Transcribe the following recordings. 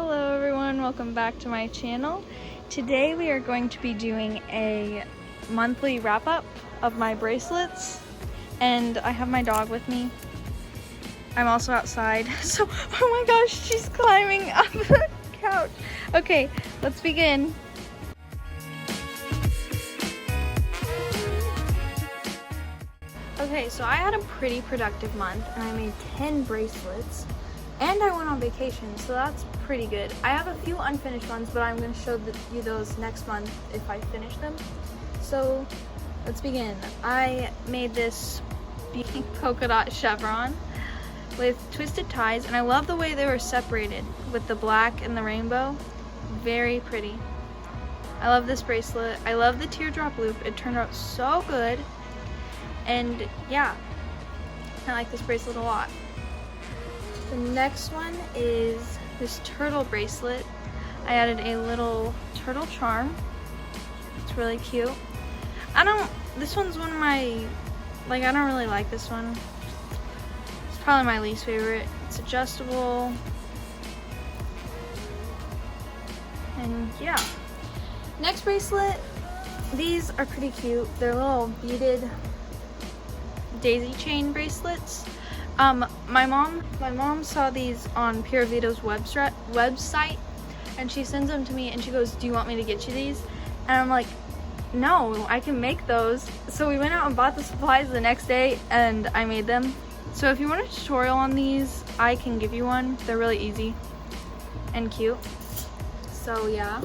Hello everyone, welcome back to my channel. Today we are going to be doing a monthly wrap-up of my bracelets, and I have my dog with me. I'm also outside, so oh my gosh, she's climbing up the couch. Okay, let's begin. Okay, so I had a pretty productive month and I made 10 bracelets. And I went on vacation, so that's pretty good. I have a few unfinished ones, but I'm going to show you those next month if I finish them. So let's begin. I made this pink polka dot chevron with twisted ties, and I love the way they were separated with the black and the rainbow. Very pretty. I love this bracelet. I love the teardrop loop. It turned out so good. And yeah, I like this bracelet a lot. The next one is this turtle bracelet. I added a little turtle charm. It's really cute. This one's one of my, I don't really like this one. It's probably my least favorite. It's adjustable. And yeah. Next bracelet, these are pretty cute. They're little beaded daisy chain bracelets. My mom saw these on Pura Vida's website, and she sends them to me and she goes, "Do you want me to get you these?" And I'm like, "No, I can make those." So we went out and bought the supplies the next day and I made them. So if you want a tutorial on these, I can give you one. They're really easy and cute. So yeah.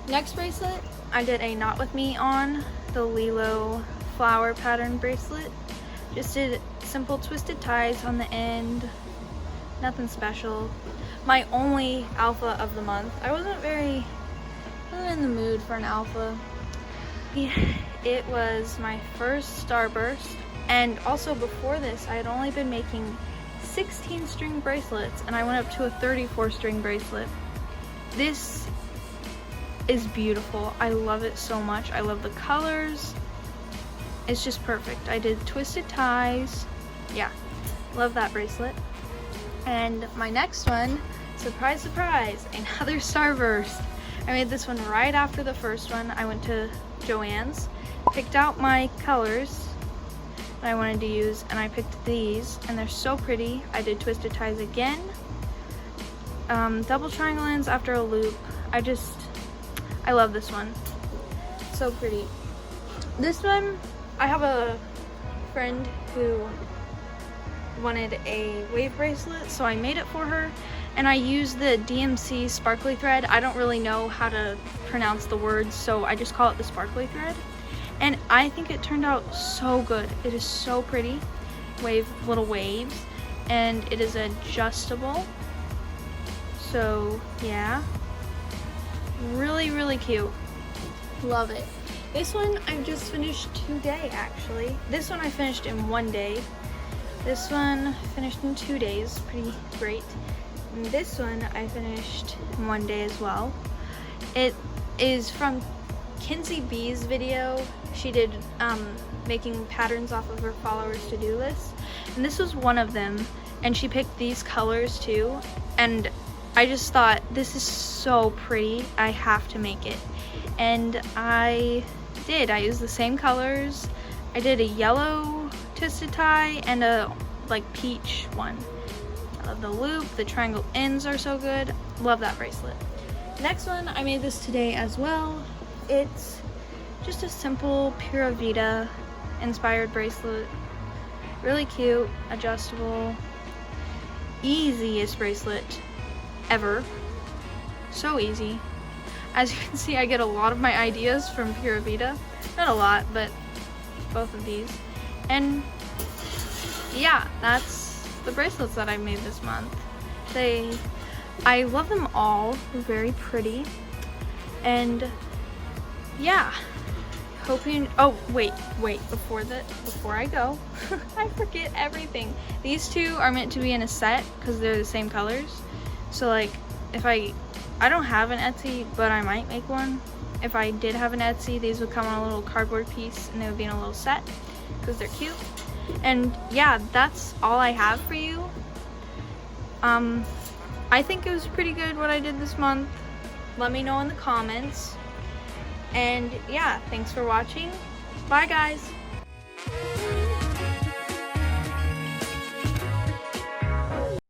Next bracelet, I did a knot with me on the Lilo flower pattern bracelet. Just did simple twisted ties on the end, nothing special. My only alpha of the month. I wasn't in the mood for an alpha. It was my first Starburst, and also before this I had only been making 16 string bracelets, and I went up to a 34 string bracelet. This is beautiful. I love it so much. I love the colors. It's just perfect. I did twisted ties. Yeah, love that bracelet. And my next one, surprise, surprise, another Starburst. I made this one right after the first one. I went to Joann's, picked out my colors that I wanted to use, and I picked these, and they're so pretty. I did twisted ties again. Double triangle ends after a loop. I love this one. So pretty. This one, I have a friend who wanted a wave bracelet, so I made it for her, and I used the DMC sparkly thread. I don't really know how to pronounce the words, so I just call it the sparkly thread, and I think it turned out so good. It is so pretty. Little waves, and it is adjustable. So yeah, really cute. Love it. This one I just finished today, actually. This one I finished in one day. This one finished in 2 days, pretty great. And this one I finished in one day as well. It is from Kinsey B's video. She did making patterns off of her followers' to-do list. And this was one of them. And she picked these colors too. And I just thought, this is so pretty. I have to make it. And I did. I used the same colors. I did a yellow twisted tie and a peach one. I love the loop. The triangle ends are so good. Love that bracelet. Next one, I made this today as well. It's just a simple Pura Vida inspired bracelet. Really cute, adjustable, easiest bracelet ever. So easy. As you can see, I get a lot of my ideas from Pura Vida. Not a lot, but both of these. And yeah, that's the bracelets that I made this month. I love them all. They're very pretty. And yeah, oh wait, before I go, I forget everything. These two are meant to be in a set because they're the same colors. So if I don't have an Etsy, but I might make one. If I did have an Etsy, these would come on a little cardboard piece and they would be in a little set because they're cute. And yeah, that's all I have for you. I think it was pretty good what I did this month. Let me know in the comments. And yeah, thanks for watching. Bye guys.